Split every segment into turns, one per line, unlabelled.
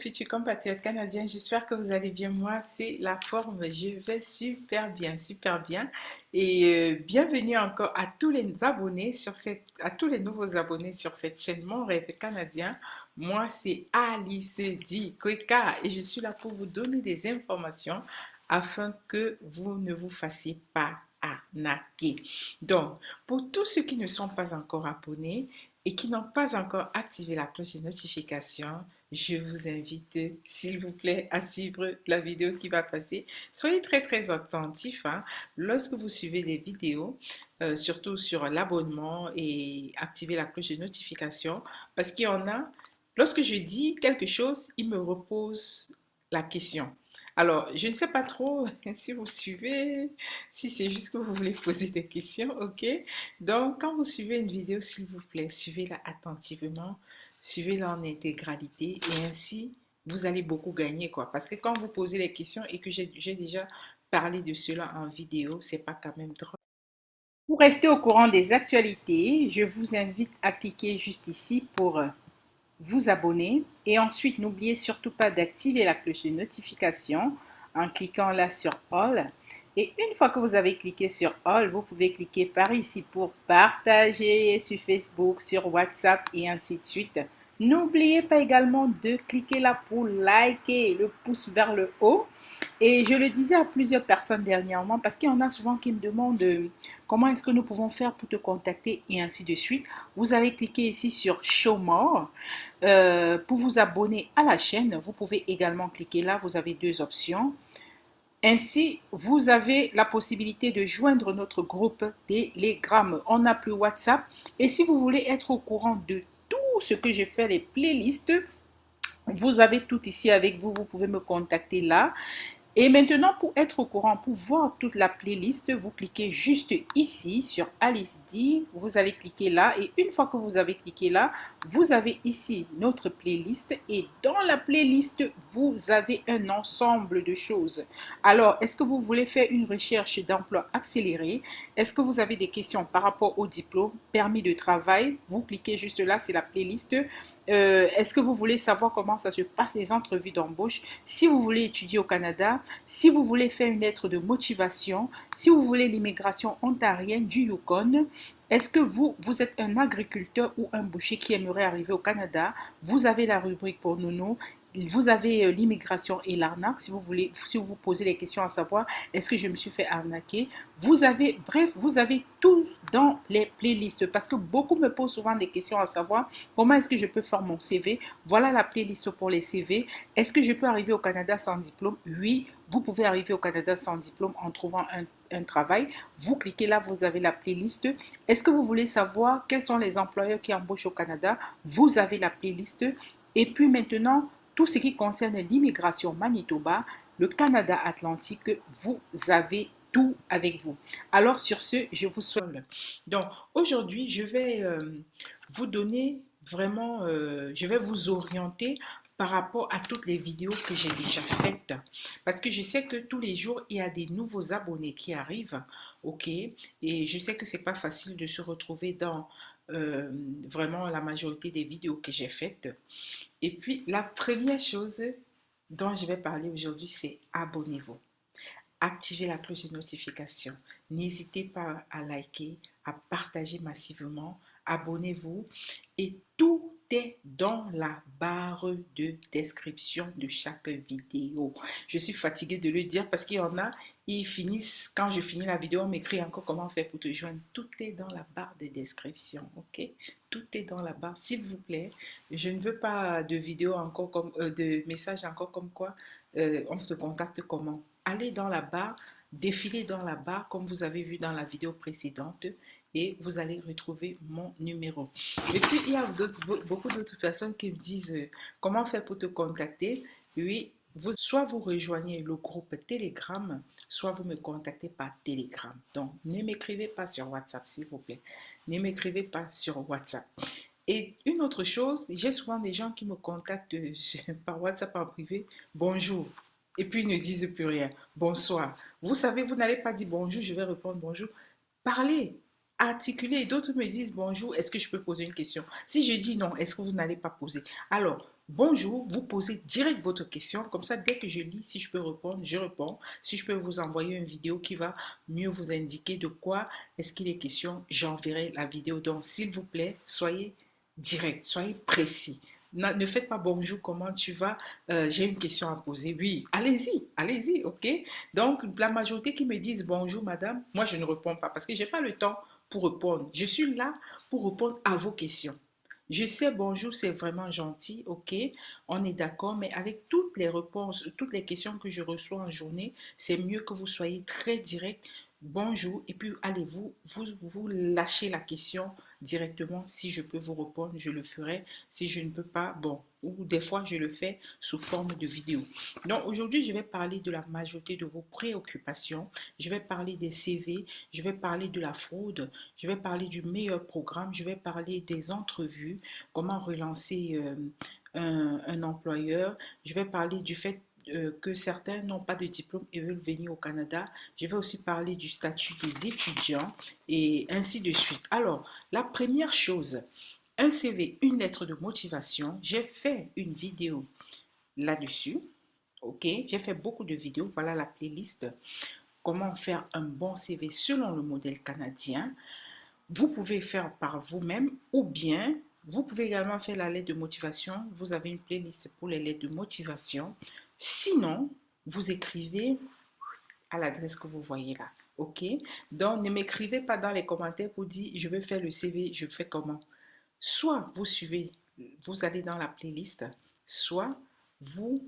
Futurs compatriotes canadiens, j'espère que vous allez bien. Moi, c'est la forme. Je vais super bien, super bien. Et bienvenue encore à tous les abonnés à tous les nouveaux abonnés sur cette chaîne Mon Rêve Canadien. Moi, c'est Alice Di Kweka et je suis là pour vous donner des informations afin que vous ne vous fassiez pas arnaquer. Donc, pour tous ceux qui ne sont pas encore abonnés et qui n'ont pas encore activé la cloche de notification, je vous invite, s'il vous plaît, à suivre la vidéo qui va passer. Soyez très, très attentifs hein, lorsque vous suivez des vidéos, surtout sur l'abonnement et activer la cloche de notification, parce qu'il y en a, lorsque je dis quelque chose, ils me reposent la question. Alors, je ne sais pas trop si vous suivez, si c'est juste que vous voulez poser des questions, ok? Donc, quand vous suivez une vidéo, s'il vous plaît, suivez-la attentivement, suivez-la en intégralité et ainsi, vous allez beaucoup gagner, quoi. Parce que quand vous posez les questions et que j'ai déjà parlé de cela en vidéo, c'est pas quand même drôle. Pour rester au courant des actualités, je vous invite à cliquer juste ici pour vous abonner et ensuite n'oubliez surtout pas d'activer la cloche de notification en cliquant là sur All. Et une fois que vous avez cliqué sur All, vous pouvez cliquer par ici pour partager sur Facebook, sur WhatsApp et ainsi de suite. N'oubliez pas également de cliquer là pour liker, le pouce vers le haut. Et je le disais à plusieurs personnes dernièrement parce qu'il y en a souvent qui me demandent comment est-ce que nous pouvons faire pour te contacter et ainsi de suite. Vous allez cliquer ici sur Show More. Pour vous abonner à la chaîne, vous pouvez également cliquer là. Vous avez deux options. Ainsi, vous avez la possibilité de joindre notre groupe Telegram. On n'a plus WhatsApp. Et si vous voulez être au courant de tout ce que j'ai fait, les playlists, vous avez tout ici avec vous. Vous pouvez me contacter là. Et maintenant, pour être au courant, pour voir toute la playlist, vous cliquez juste ici sur Alice D. Vous allez cliquer là et une fois que vous avez cliqué là, vous avez ici notre playlist et dans la playlist, vous avez un ensemble de choses. Alors, est-ce que vous voulez faire une recherche d'emploi accélérée? Est-ce que vous avez des questions par rapport au diplôme, permis de travail? Vous cliquez juste là, c'est la playlist. Est-ce que vous voulez savoir comment ça se passe les entrevues d'embauche? Si vous voulez étudier au Canada, si vous voulez faire une lettre de motivation, si vous voulez l'immigration ontarienne du Yukon, est-ce que vous êtes un agriculteur ou un boucher qui aimerait arriver au Canada? Vous avez la rubrique pour Nounou. Vous avez l'immigration et l'arnaque, si vous voulez, si vous vous posez les questions à savoir, est-ce que je me suis fait arnaquer? Vous avez, bref, vous avez tout dans les playlists parce que beaucoup me posent souvent des questions à savoir comment est-ce que je peux faire mon CV? Voilà la playlist pour les CV. Est-ce que je peux arriver au Canada sans diplôme? Oui, vous pouvez arriver au Canada sans diplôme en trouvant un travail. Vous cliquez là, vous avez la playlist. Est-ce que vous voulez savoir quels sont les employeurs qui embauchent au Canada? Vous avez la playlist. Et puis maintenant, tout ce qui concerne l'immigration Manitoba, le Canada Atlantique, vous avez tout avec vous. Alors sur ce, je vous souhaite. Donc aujourd'hui, je vais vous donner vraiment, je vais vous orienter par rapport à toutes les vidéos que j'ai déjà faites. Parce que je sais que tous les jours, il y a des nouveaux abonnés qui arrivent, ok? Et je sais que c'est pas facile de se retrouver dans euh, vraiment la majorité des vidéos que j'ai faites. Et puis, la première chose dont je vais parler aujourd'hui, c'est abonnez-vous. Activez la cloche de notification. N'hésitez pas à liker, à partager massivement. Abonnez-vous. Et tout est dans la barre de description de chaque vidéo. Je suis fatiguée de le dire parce qu'il y en a, ils finissent, quand je finis la vidéo, on m'écrit encore comment faire pour te joindre. Tout est dans la barre de description, ok? Tout est dans la barre, s'il vous plaît. Je ne veux pas de vidéos encore comme, de messages encore comme quoi on te contacte comment. Allez dans la barre, défilez dans la barre comme vous avez vu dans la vidéo précédente et vous allez retrouver mon numéro. Et puis, il y a beaucoup d'autres personnes qui me disent comment faire pour te contacter. Oui, soit vous rejoignez le groupe Telegram, soit vous me contactez par Telegram. Donc, ne m'écrivez pas sur WhatsApp, s'il vous plaît. Ne m'écrivez pas sur WhatsApp. Et une autre chose, j'ai souvent des gens qui me contactent par WhatsApp en privé. Bonjour. Et puis ils ne disent plus rien. Bonsoir. Vous savez, vous n'allez pas dire bonjour, je vais répondre bonjour. Parlez, articulez. D'autres me disent bonjour, est-ce que je peux poser une question? Si je dis non, est-ce que vous n'allez pas poser? Alors, bonjour, vous posez direct votre question. Comme ça, dès que je lis, si je peux répondre, je réponds. Si je peux vous envoyer une vidéo qui va mieux vous indiquer de quoi est-ce qu'il est question, j'enverrai la vidéo. Donc, s'il vous plaît, soyez direct, soyez précis. Ne faites pas bonjour, comment tu vas? J'ai une question à poser. Oui, allez-y, ok? Donc, la majorité qui me disent bonjour, madame, moi, je ne réponds pas parce que je n'ai pas le temps pour répondre. Je suis là pour répondre à vos questions. Je sais, bonjour, c'est vraiment gentil, ok, on est d'accord, mais avec toutes les réponses, toutes les questions que je reçois en journée, c'est mieux que vous soyez très direct. Bonjour, et puis allez-vous lâchez la question directement. Si je peux vous répondre, je le ferai. Si je ne peux pas, bon, ou des fois je le fais sous forme de vidéo. Donc aujourd'hui, je vais parler de la majorité de vos préoccupations. Je vais parler des CV, je vais parler de la fraude, je vais parler du meilleur programme, je vais parler des entrevues, comment relancer un employeur. Je vais parler du fait que certains n'ont pas de diplôme et veulent venir au Canada. Je vais aussi parler du statut des étudiants et ainsi de suite. Alors, la première chose, un CV, une lettre de motivation. J'ai fait une vidéo là-dessus. Ok, j'ai fait beaucoup de vidéos. Voilà la playlist. Comment faire un bon CV selon le modèle canadien. Vous pouvez faire par vous-même ou bien vous pouvez également faire la lettre de motivation. Vous avez une playlist pour les lettres de motivation. Sinon, vous écrivez à l'adresse que vous voyez là. OK? Donc, ne m'écrivez pas dans les commentaires pour dire je veux faire le CV, je fais comment. Soit vous suivez, vous allez dans la playlist, soit vous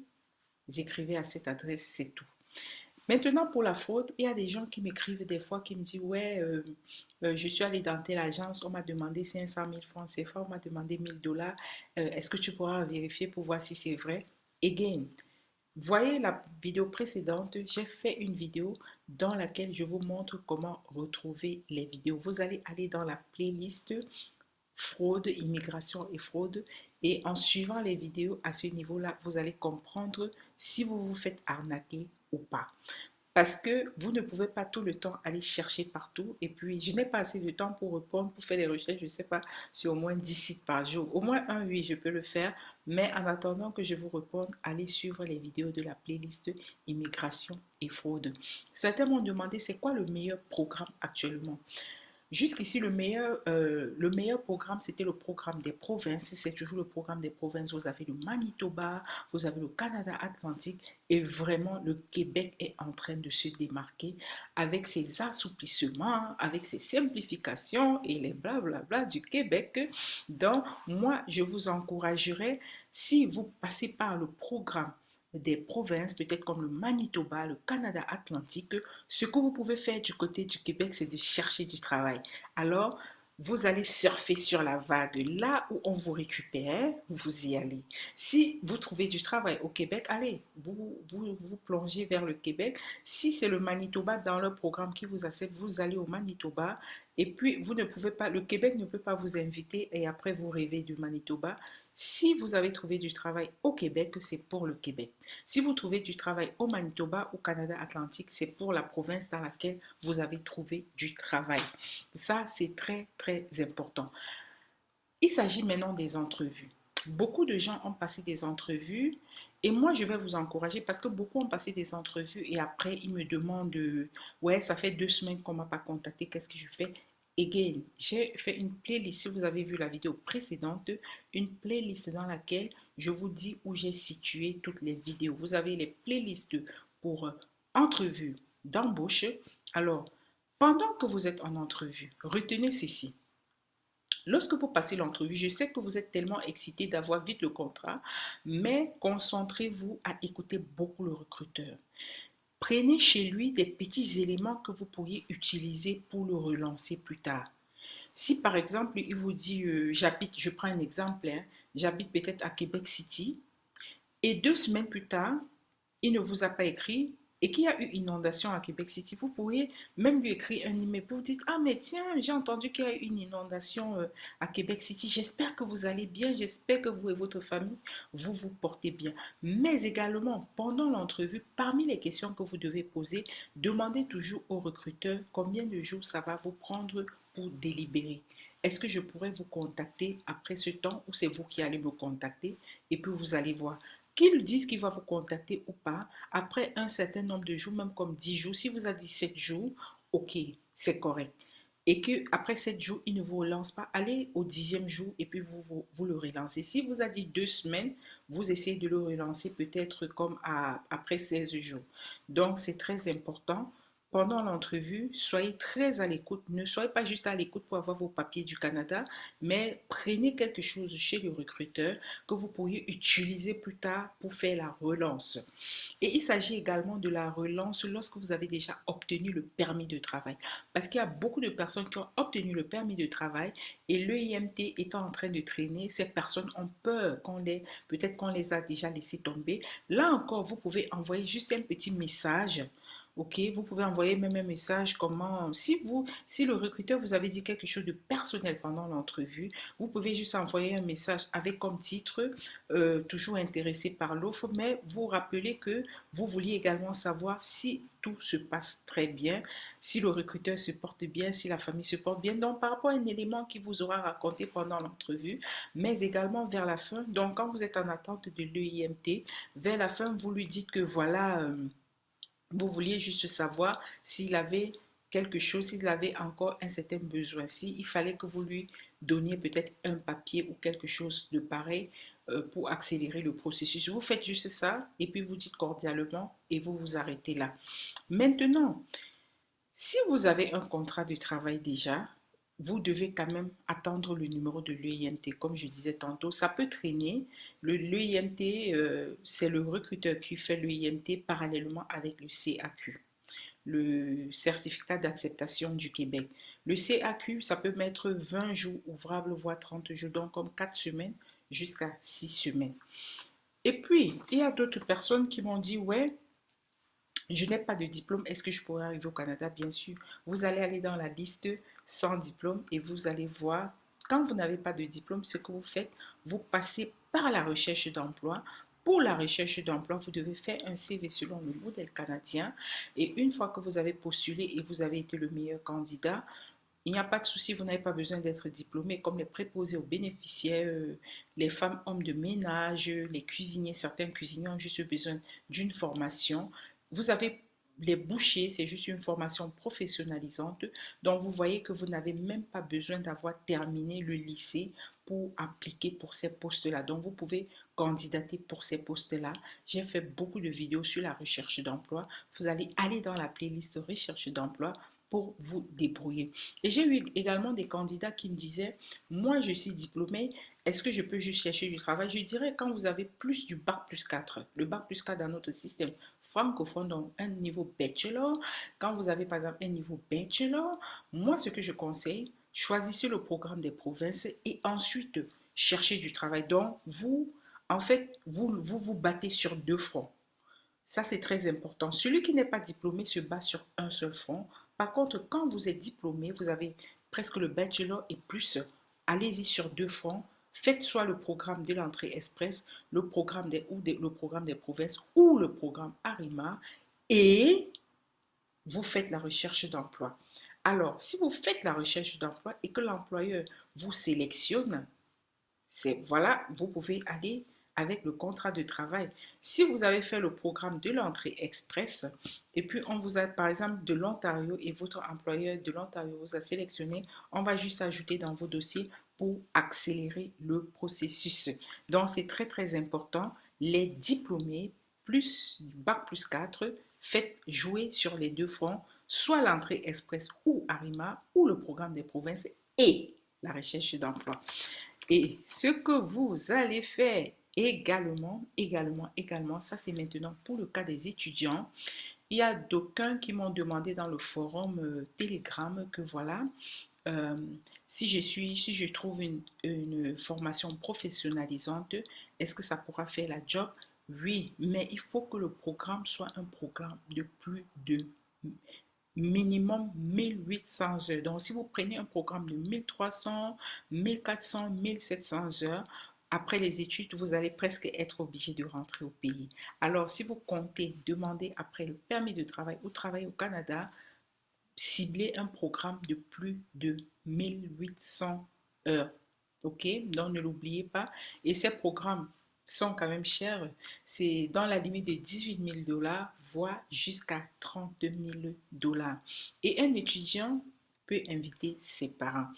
écrivez à cette adresse, c'est tout. Maintenant, pour la fraude, il y a des gens qui m'écrivent des fois qui me disent, ouais, je suis allé dans telle agence, on m'a demandé 500 000 francs CFA, on m'a demandé 1000 $. Est-ce que tu pourras vérifier pour voir si c'est vrai? Again, voyez la vidéo précédente, j'ai fait une vidéo dans laquelle je vous montre comment retrouver les vidéos. Vous allez aller dans la playlist fraude, immigration et fraude. Et en suivant les vidéos à ce niveau-là, vous allez comprendre si vous vous faites arnaquer ou pas. Parce que vous ne pouvez pas tout le temps aller chercher partout. Et puis, je n'ai pas assez de temps pour répondre, pour faire les recherches, je ne sais pas, sur au moins 10 sites par jour. Au moins un, oui, je peux le faire. Mais en attendant que je vous réponde, allez suivre les vidéos de la playlist immigration et fraude. Certains m'ont demandé c'est quoi le meilleur programme actuellement. Jusqu'ici, le meilleur programme, c'était le programme des provinces. C'est toujours le programme des provinces. Vous avez le Manitoba, vous avez le Canada Atlantique et vraiment, le Québec est en train de se démarquer avec ses assouplissements, avec ses simplifications et les blablabla du Québec. Donc, moi, je vous encouragerais, si vous passez par le programme des provinces, peut-être comme le Manitoba, le Canada Atlantique, ce que vous pouvez faire du côté du Québec, c'est de chercher du travail. Alors, vous allez surfer sur la vague. Là où on vous récupère, vous y allez. Si vous trouvez du travail au Québec, allez, vous plongez vers le Québec. Si c'est le Manitoba dans le programme qui vous accepte, vous allez au Manitoba. Et puis, vous ne pouvez pas, le Québec ne peut pas vous inviter et après vous rêvez du Manitoba. Si vous avez trouvé du travail au Québec, c'est pour le Québec. Si vous trouvez du travail au Manitoba, au Canada Atlantique, c'est pour la province dans laquelle vous avez trouvé du travail. Ça, c'est très, très important. Il s'agit maintenant des entrevues. Beaucoup de gens ont passé des entrevues et moi, je vais vous encourager parce que beaucoup ont passé des entrevues et après, ils me demandent, ouais, ça fait 2 semaines qu'on ne m'a pas contacté, qu'est-ce que je fais? Again, j'ai fait une playlist, si vous avez vu la vidéo précédente, une playlist dans laquelle je vous dis où j'ai situé toutes les vidéos. Vous avez les playlists pour entrevues d'embauche. Alors, pendant que vous êtes en entrevue, retenez ceci. Lorsque vous passez l'entrevue, je sais que vous êtes tellement excité d'avoir vite le contrat, mais concentrez-vous à écouter beaucoup le recruteur. Prenez chez lui des petits éléments que vous pourriez utiliser pour le relancer plus tard. Si par exemple, il vous dit, j'habite, je prends un exemple, hein, j'habite peut-être à Québec City, et 2 semaines plus tard, il ne vous a pas écrit et qu'il y a eu inondation à Québec City, vous pourriez même lui écrire un email pour vous dire, ah mais tiens, j'ai entendu qu'il y a eu une inondation à Québec City, j'espère que vous allez bien, j'espère que vous et votre famille, vous vous portez bien. Mais également, pendant l'entrevue, parmi les questions que vous devez poser, demandez toujours au recruteur combien de jours ça va vous prendre pour délibérer. est-ce que je pourrais vous contacter après ce temps ou c'est vous qui allez me contacter? Et puis vous allez voir. Qu'il dise qu'il va vous contacter ou pas, après un certain nombre de jours, même comme 10 jours, si vous a dit 7 jours, ok, c'est correct. Et que après 7 jours, il ne vous relance pas, allez au 10e jour et puis vous le relancez. Si vous a dit 2 semaines, vous essayez de le relancer peut-être comme après 16 jours. Donc, c'est très important. Pendant l'entrevue, soyez très à l'écoute. Ne soyez pas juste à l'écoute pour avoir vos papiers du Canada, mais prenez quelque chose chez le recruteur que vous pourriez utiliser plus tard pour faire la relance. Et il s'agit également de la relance lorsque vous avez déjà obtenu le permis de travail. Parce qu'il y a beaucoup de personnes qui ont obtenu le permis de travail et l'EIMT étant en train de traîner, ces personnes ont peur peut-être qu'on les a déjà laissés tomber. Là encore, vous pouvez envoyer juste un petit message. Ok, vous pouvez envoyer même un message comment, si le recruteur vous avait dit quelque chose de personnel pendant l'entrevue, vous pouvez juste envoyer un message avec comme titre toujours intéressé par l'offre, mais vous rappelez que vous vouliez également savoir si tout se passe très bien, si le recruteur se porte bien, si la famille se porte bien. Donc, par rapport à un élément qui vous aura raconté pendant l'entrevue, mais également vers la fin. Donc, quand vous êtes en attente de l'EIMT, vers la fin, vous lui dites que voilà, vous vouliez juste savoir s'il avait quelque chose, s'il avait encore un certain besoin, s'il fallait que vous lui donniez peut-être un papier ou quelque chose de pareil pour accélérer le processus. Vous faites juste ça et puis vous dites cordialement et vous vous arrêtez là. Maintenant, si vous avez un contrat de travail déjà, vous devez quand même attendre le numéro de l'EIMT. Comme je disais tantôt, ça peut traîner. L'EIMT, c'est le recruteur qui fait l'EIMT parallèlement avec le CAQ, le certificat d'acceptation du Québec. Le CAQ, ça peut mettre 20 jours ouvrables, voire 30 jours, donc comme 4 semaines jusqu'à 6 semaines. Et puis, il y a d'autres personnes qui m'ont dit, ouais, je n'ai pas de diplôme, est-ce que je pourrais arriver au Canada? Bien sûr, vous allez aller dans la liste sans diplôme et vous allez voir, quand vous n'avez pas de diplôme, ce que vous faites, vous passez par la recherche d'emploi. Pour la recherche d'emploi, vous devez faire un CV selon le modèle canadien et une fois que vous avez postulé et vous avez été le meilleur candidat, il n'y a pas de souci, vous n'avez pas besoin d'être diplômé comme les préposés aux bénéficiaires, les femmes, hommes de ménage, les cuisiniers. Certains cuisiniers ont juste besoin d'une formation. Vous avez les bouchers, c'est juste une formation professionnalisante. Donc, vous voyez que vous n'avez même pas besoin d'avoir terminé le lycée pour appliquer pour ces postes-là. Donc, vous pouvez candidater pour ces postes-là. J'ai fait beaucoup de vidéos sur la recherche d'emploi. Vous allez aller dans la playlist recherche d'emploi pour vous débrouiller. Et j'ai eu également des candidats qui me disaient, moi je suis diplômée, est-ce que je peux juste chercher du travail? Je dirais quand vous avez plus du bac plus 4, le bac plus 4 dans notre système francophone, donc un niveau bachelor, quand vous avez par exemple un niveau bachelor, moi ce que je conseille, choisissez le programme des provinces et ensuite cherchez du travail. Donc vous, en fait, vous battez sur deux fronts. Ça, c'est très important. Celui qui n'est pas diplômé se bat sur un seul front. Par contre, quand vous êtes diplômé, vous avez presque le bachelor et plus, allez-y sur deux fronts. Faites soit le programme de l'entrée express, le programme des provinces ou le programme ARIMA et vous faites la recherche d'emploi. Alors, si vous faites la recherche d'emploi et que l'employeur vous sélectionne, voilà, vous pouvez aller avec le contrat de travail. Si vous avez fait le programme de l'entrée express et puis on vous a par exemple de l'Ontario et votre employeur de l'Ontario vous a sélectionné, on va juste ajouter dans vos dossiers pour accélérer le processus. Donc c'est très très important. Les diplômés plus bac plus 4, faites jouer sur les deux fronts, soit l'entrée express ou ARIMA ou le programme des provinces et la recherche d'emploi. Et ce que vous allez faire également, ça c'est maintenant pour le cas des étudiants. Il y a d'aucuns qui m'ont demandé dans le forum Telegram que voilà, euh, si je trouve une formation professionnalisante, est-ce que ça pourra faire la job? Oui, mais il faut que le programme soit un programme de plus de minimum 1800 heures. Donc, si vous prenez un programme de 1300, 1400, 1700 heures, après les études, vous allez presque être obligé de rentrer au pays. Alors, si vous comptez demander après le permis de travail ou travailler au Canada, cibler un programme de plus de 1800 heures. Ok, donc ne l'oubliez pas. Et ces programmes sont quand même chers. C'est dans la limite de 18 000 $, voire jusqu'à 32 000 $. Et un étudiant peut inviter ses parents.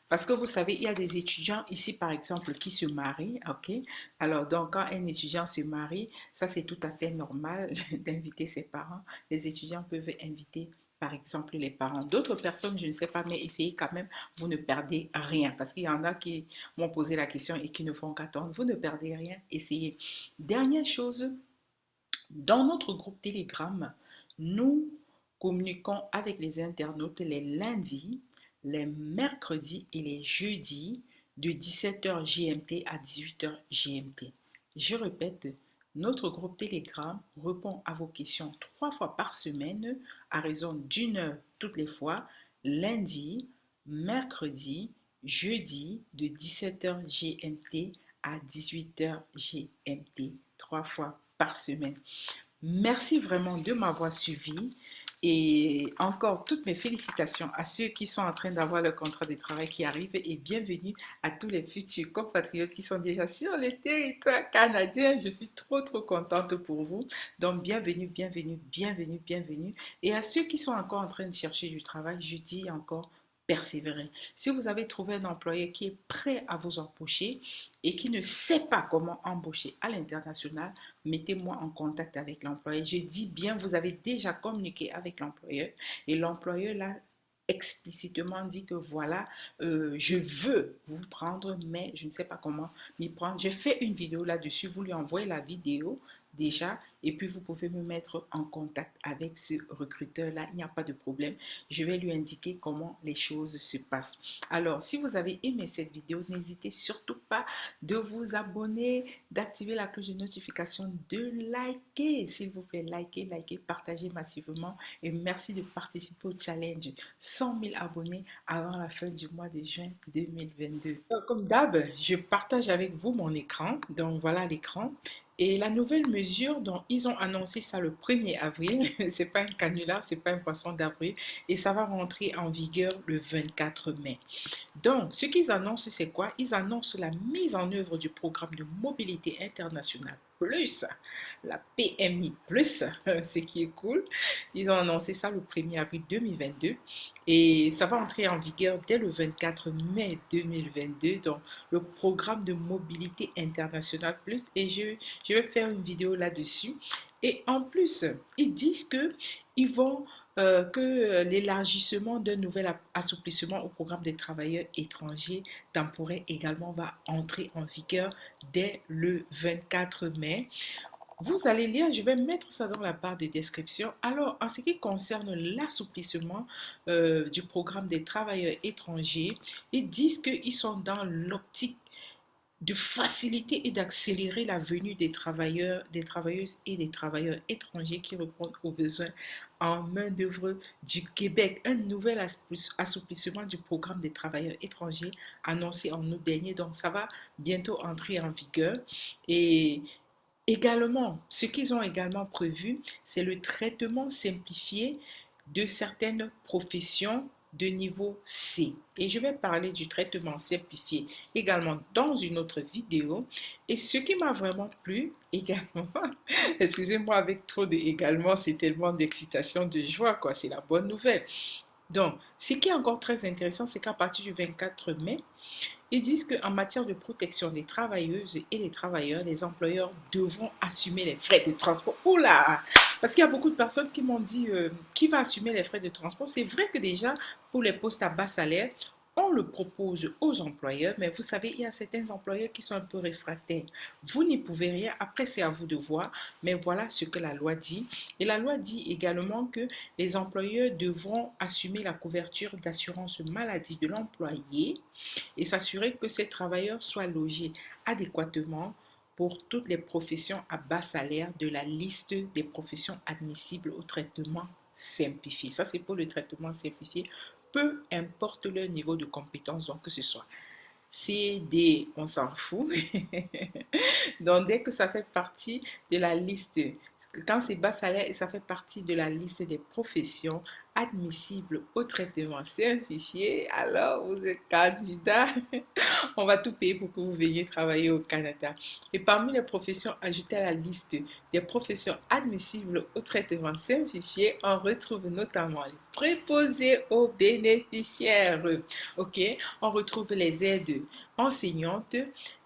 Parce que vous savez, il y a des étudiants ici, par exemple, qui se marient, ok? Alors, donc, quand un étudiant se marie, ça, c'est tout à fait normal d'inviter ses parents. Les étudiants peuvent inviter, par exemple, les parents. D'autres personnes, je ne sais pas, mais essayez quand même, vous ne perdez rien. Parce qu'il y en a qui m'ont posé la question et qui ne font qu'attendre. Vous ne perdez rien, essayez. Dernière chose, dans notre groupe Telegram, nous communiquons avec les internautes les lundis, les mercredis et les jeudis de 17h GMT à 18h GMT. Je répète, notre groupe Telegram répond à vos questions 3 fois par semaine à raison d'1 heure toutes les fois, lundi, mercredi, jeudi de 17h GMT à 18h GMT, 3 fois par semaine. Merci vraiment de m'avoir suivi et encore toutes mes félicitations à ceux qui sont en train d'avoir le contrat de travail qui arrive et bienvenue à tous les futurs compatriotes qui sont déjà sur le territoire canadien. Je suis trop contente pour vous. Donc bienvenue, bienvenue, bienvenue, bienvenue. Et à ceux qui sont encore en train de chercher du travail, je dis encore persévérer. Si vous avez trouvé un employeur qui est prêt à vous embaucher et qui ne sait pas comment embaucher à l'international, mettez-moi en contact avec l'employeur. Je dis bien, vous avez déjà communiqué avec l'employeur et l'employeur là explicitement dit que voilà, je veux vous prendre, mais je ne sais pas comment m'y prendre. J'ai fait une vidéo là-dessus, vous lui envoyez la vidéo déjà et puis vous pouvez me mettre en contact avec ce recruteur-là. Il n'y a pas de problème. Je vais lui indiquer comment les choses se passent. Alors, si vous avez aimé cette vidéo, n'hésitez surtout pas de vous abonner, d'activer la cloche de notification, de liker, s'il vous plaît, likez, partagez massivement et merci de participer au challenge 100 000 abonnés avant la fin du mois de juin 2022. Donc, comme d'hab, je partage avec vous mon écran, donc voilà l'écran. Et la nouvelle mesure, dont ils ont annoncé ça le 1er avril, c'est pas un canular, c'est pas un poisson d'avril, et ça va rentrer en vigueur le 24 mai. Donc, ce qu'ils annoncent, c'est quoi? Ils annoncent la mise en œuvre du programme de mobilité internationale plus la PMI plus, ce qui est cool. Ils ont annoncé ça le 1er avril 2022 et ça va entrer en vigueur dès le 24 mai 2022. Donc, le programme de mobilité internationale plus et je vais faire une vidéo là-dessus. Et en plus, ils disent que ils vont que l'élargissement d'un nouvel assouplissement au programme des travailleurs étrangers temporaires également va entrer en vigueur dès le 24 mai. Vous allez lire, je vais mettre ça dans la barre de description. Alors, en ce qui concerne l'assouplissement du programme des travailleurs étrangers, ils disent qu'ils sont dans l'optique de faciliter et d'accélérer la venue des travailleurs, des travailleuses et des travailleurs étrangers qui répondent aux besoins en main-d'œuvre du Québec. Un nouvel assouplissement du programme des travailleurs étrangers annoncé en août dernier. Donc, ça va bientôt entrer en vigueur. Et également, ce qu'ils ont également prévu, c'est le traitement simplifié de certaines professions de niveau C. Et je vais parler du traitement simplifié également dans une autre vidéo. Et ce qui m'a vraiment plu également, excusez-moi avec trop de également, c'est tellement d'excitation, de joie, quoi. C'est la bonne nouvelle. Donc, ce qui est encore très intéressant, c'est qu'à partir du 24 mai, ils disent qu'en matière de protection des travailleuses et des travailleurs, les employeurs devront assumer les frais de transport. Oula! Parce qu'il y a beaucoup de personnes qui m'ont dit qui va assumer les frais de transport. C'est vrai que déjà, pour les postes à bas salaire, on le propose aux employeurs, mais vous savez, il y a certains employeurs qui sont un peu réfractaires. Vous n'y pouvez rien, après c'est à vous de voir, mais voilà ce que la loi dit. Et la loi dit également que les employeurs devront assumer la couverture d'assurance maladie de l'employé et s'assurer que ces travailleurs soient logés adéquatement pour toutes les professions à bas salaire de la liste des professions admissibles au traitement simplifié. Ça, c'est pour le traitement simplifié, peu importe leur niveau de compétence, donc que ce soit C, D, on s'en fout. Donc, dès que ça fait partie de la liste Quand c'est bas salaire et ça fait partie de la liste des professions admissibles au traitement simplifié, alors vous êtes candidat. On va tout payer pour que vous veniez travailler au Canada. Et parmi les professions ajoutées à la liste des professions admissibles au traitement simplifié, on retrouve notamment les préposés aux bénéficiaires. OK? On retrouve les aides enseignantes,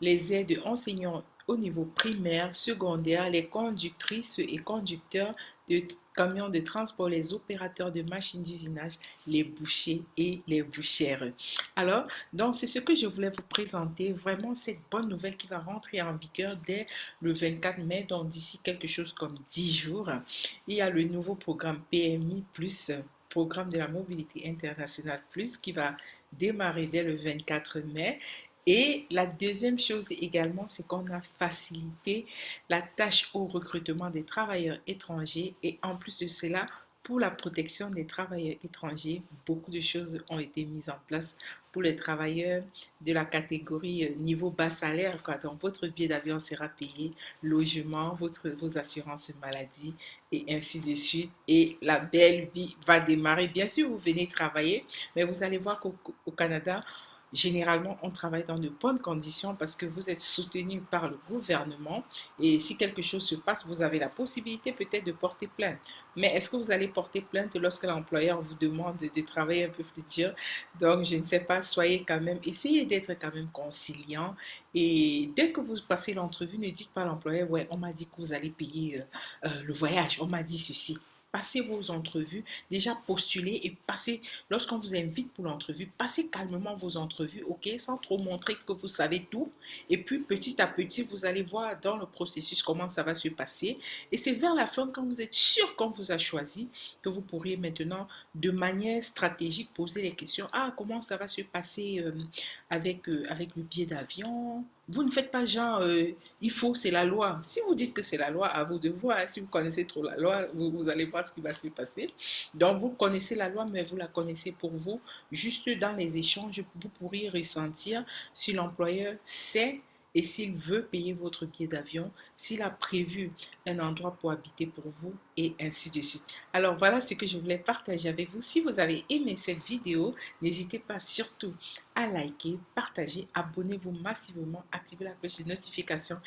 les aides enseignants au niveau primaire, secondaire, les conductrices et conducteurs de camions de transport, les opérateurs de machines d'usinage, les bouchers et les bouchères. Alors, donc c'est ce que je voulais vous présenter, vraiment cette bonne nouvelle qui va rentrer en vigueur dès le 24 mai, donc d'ici quelque chose comme 10 jours. Il y a le nouveau programme PMI+, programme de la mobilité internationale plus, qui va démarrer dès le 24 mai. Et la deuxième chose également, c'est qu'on a facilité la tâche au recrutement des travailleurs étrangers. Et en plus de cela, pour la protection des travailleurs étrangers, beaucoup de choses ont été mises en place pour les travailleurs de la catégorie niveau bas salaire. Quoi. Donc, votre billet d'avion sera payé, logement, vos assurances maladie et ainsi de suite. Et la belle vie va démarrer. Bien sûr, vous venez travailler, mais vous allez voir qu'au Canada, généralement, on travaille dans de bonnes conditions parce que vous êtes soutenu par le gouvernement et si quelque chose se passe, vous avez la possibilité peut-être de porter plainte. Mais est-ce que vous allez porter plainte lorsque l'employeur vous demande de travailler un peu plus dur? Donc, je ne sais pas, soyez quand même, essayez d'être quand même conciliant et dès que vous passez l'entrevue, ne dites pas à l'employeur, ouais, on m'a dit que vous allez payer le voyage, on m'a dit ceci. Passez vos entrevues, déjà postulez et passez, lorsqu'on vous invite pour l'entrevue, passez calmement vos entrevues, ok, sans trop montrer que vous savez tout. Et puis petit à petit, vous allez voir dans le processus comment ça va se passer. Et c'est vers la fin, quand vous êtes sûr qu'on vous a choisi, que vous pourriez maintenant, de manière stratégique, poser les questions. Ah, comment ça va se passer avec le billet d'avion? Vous ne faites pas genre, il faut, c'est la loi. Si vous dites que c'est la loi, à vous de voir. Hein. Si vous connaissez trop la loi, vous allez voir ce qui va se passer. Donc, vous connaissez la loi, mais vous la connaissez pour vous. Juste dans les échanges, vous pourriez ressentir si l'employeur sait et s'il veut payer votre billet d'avion, s'il a prévu un endroit pour habiter pour vous et ainsi de suite. Alors, voilà ce que je voulais partager avec vous. Si vous avez aimé cette vidéo, n'hésitez pas surtout à liker, partager, abonnez-vous massivement, activez la cloche de notification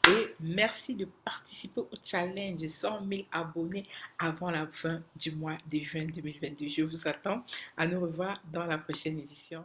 et merci de participer au challenge 100 000 abonnés avant la fin du mois de juin 2022. Je vous attends à nous revoir dans la prochaine édition.